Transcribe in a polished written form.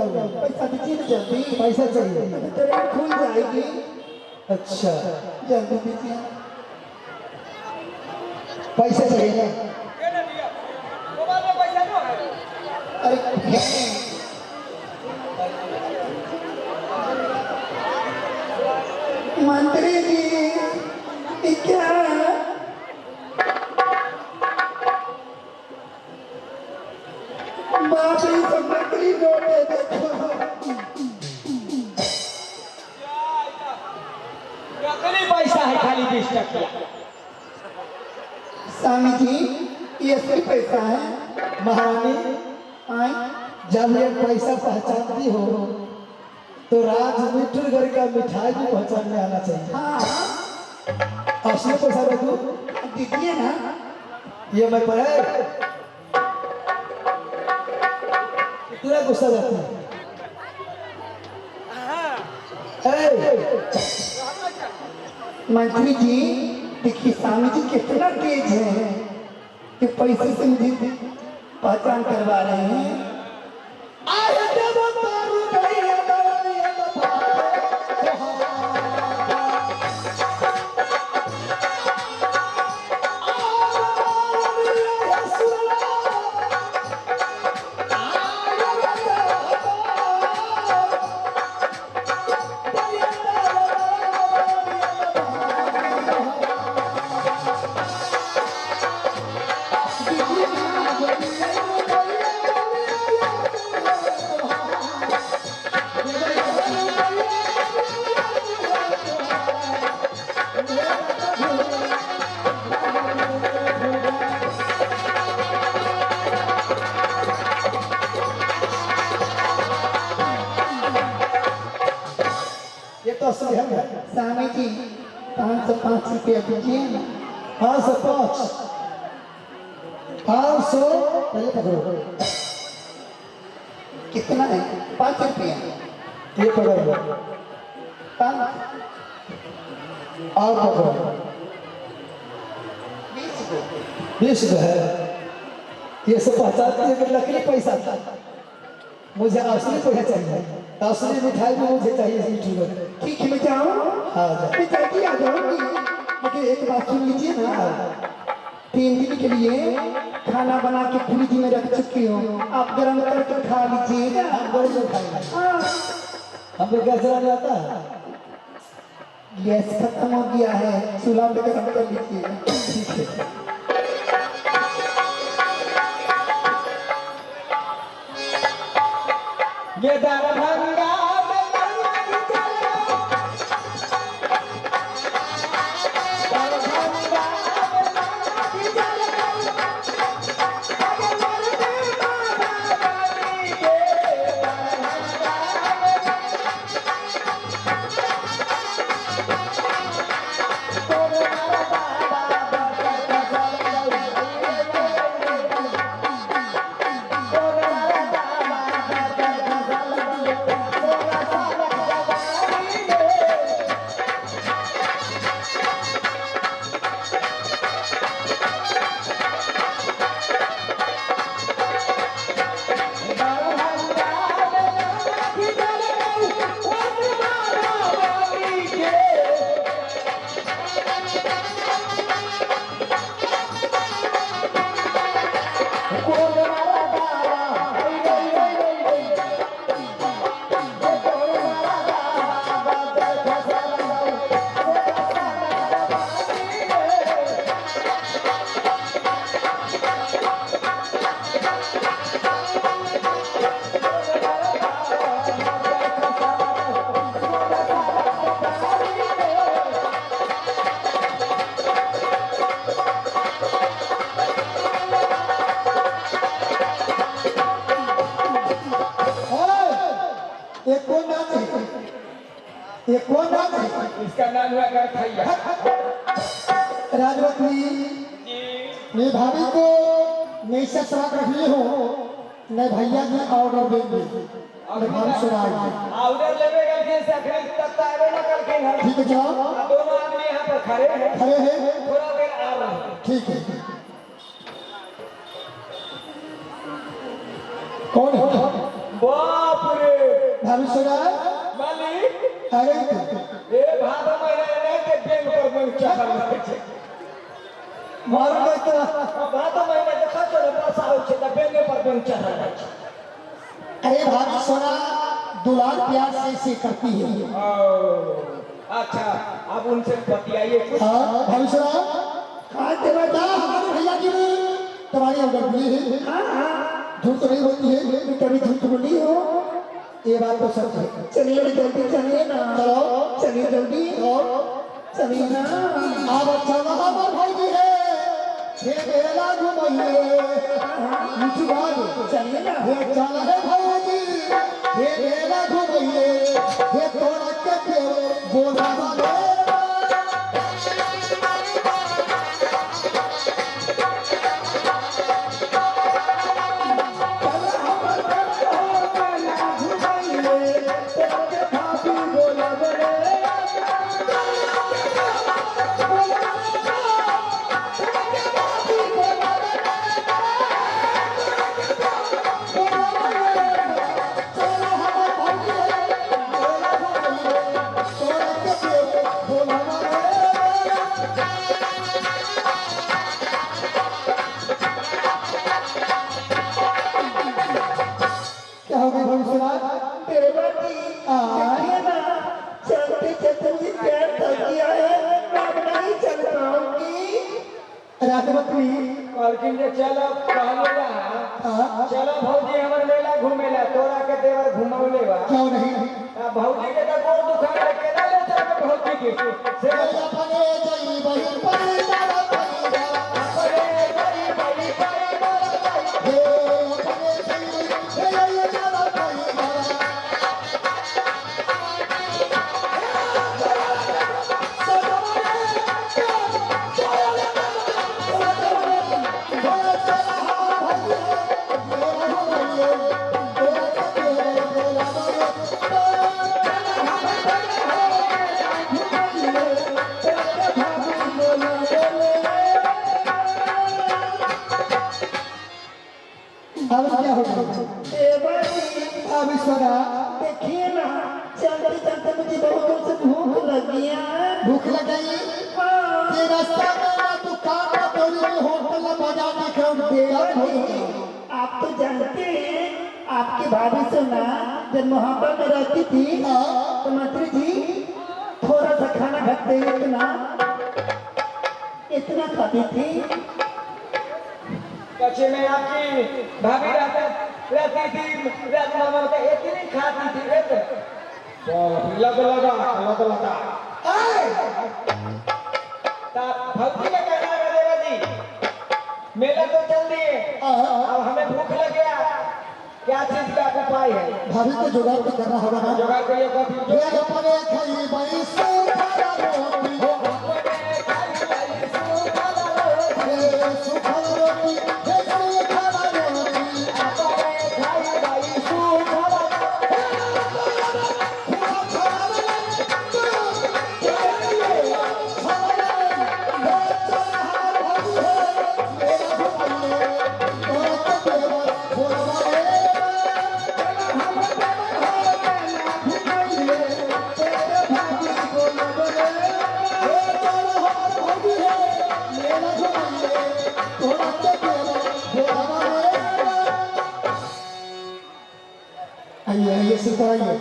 जाऊंगा। पैसा दीजिए ना जल्दी। पैसा चाहिए। ट्रेन खुल जाएगी। अच्छा जल्दी दीजिए। पैसा चाहिए ना? अरे मंत्री जी ये क्या बाप रे सब नकली नोट है देखो। नकली पैसा है खाली 20 टका। स्वामी जी ये असली पैसा है। महारानी आए जब ये पैसा पहचानती हो तो राज मिठुरगढ़ का मिठाई भी पहचान में आना चाहिए। हाँ असली पैसा देखो। दीजिए ना। ये मैं पढ़े कितना गुस्सा जाता है। मंत्री जी देखिए स्वामी जी कितना तेज है कि पैसे से मुझे पहचान करवा रहे हैं। ये तो असली है। स्वामी जी 505 रुपया दीजिए ना। 505 500 पहले पकड़ो। कितना है? 5 रुपया। ये पकड़ो 5 और पकड़ो 20 को 20 है। ये सब पहचानती है कि नकली पैसा था। मुझे असली पैसा चाहिए। असली मिठाई भी मुझे चाहिए मिठुरगढ़। ठीक है मैं जाऊँ। हाँ जाओ। मैं जल्दी आ जाऊँगी। लेकिन एक बात सुन लीजिए ना 3 दिन के लिए खाना बना के फ्रिज में रख चुकी हूँ। आप गर्म करके खा लीजिएगा। हम घर में खाएंगे। हाँ हमें गैस चला जाता है। गैस खत्म हो गया है। चूल्हा पे गर्म कर लीजिएगा। ठीक है। ये दरभंगा में दरबारी चलो। दरभंगा में दरबारी चलो। अरे मरने माता रानी के दरभंगा में तोरे मारा बाबा बरकत ये कौन नाम है? इसका नाम हुआ गरखैया। राजवती मैं भाभी को मैं से सवाल रखी हूँ मैं भैया जी ऑर्डर देंगे और भाभी सुनाई ऑर्डर लेवे गए से अखिल तक आवे ना करके घर ठीक है जनाब दोनों आदमी यहाँ पर खड़े हैं खड़े हैं थोड़ा देर आ रहे हैं। ठीक है कौन है बाप बाप रे भविष्य मालिक अरे ए भादो महीना ने के बेंग पर बेंग चढ़ल रहे छे मार गए तो भादो महीना देखा तो बरसा हो छे त बेंग पर बेंग चढ़ल रहे छे अरे भविष्य दुलार प्यार से करती है। ओ अच्छा अब उनसे बतियाइए कुछ हाँ भविष्य हाँ बेटा हमारे भैया की तुम्हारी अगर बोली है झूठ तो नहीं बोलती है कभी झूठ बोली हो ये बात तो सच है। चलिए जल्दी चलिए ना चलो चलिए जल्दी चलिए ना आप अच्छा हमारे भाई जी है ये बेला घुमाइए नीचे बात चलिए ना ये चला है भाई जी ये बेला घुमाइए ये तोड़ा के बोला वाले कहलखिन जे चलो कहले चलो भौजी हमर मेला घूमेला तोरा के देवर घुमौले बा क्यों नहीं भौजी के त गोड़ दुखा के केना ले चल भौजी के से अपने जई बहिन परिवार अपने गरी बड़ी परिवार हे अपने जई हे जला परिवार अब क्या होगा अब ईश्वरा देखिए ना चलते चलते मुझे बहुत जोर से भूख लगी है। भूख लग गई ये रास्ता में ना दुकान ना तोड़ी में होटल ना बाजार में खाओ देगा नहीं आप तो जानते हैं आपकी भाभी से ना जब मोहब्बत में रहती थी तो मंत्री जी थोड़ा सा खाना खाते इतना खाती थी। कच्चे में आपकी भाभी रहती थी रात मामा का इतनी खाती थी रे तो लगा ता भक्ति में कहना है देवा जी मेला तो चल दिए अब हमें भूख लग गया क्या चीज का उपाय है भाभी को जुगाड़ तो करना होगा ना जुगाड़ करिए कभी ये अपने खाई बाई से रोटी हो ये सुखल रोटी ये सुखल रोटी अपने खाई बाई सुखल आइए आइए सुताइए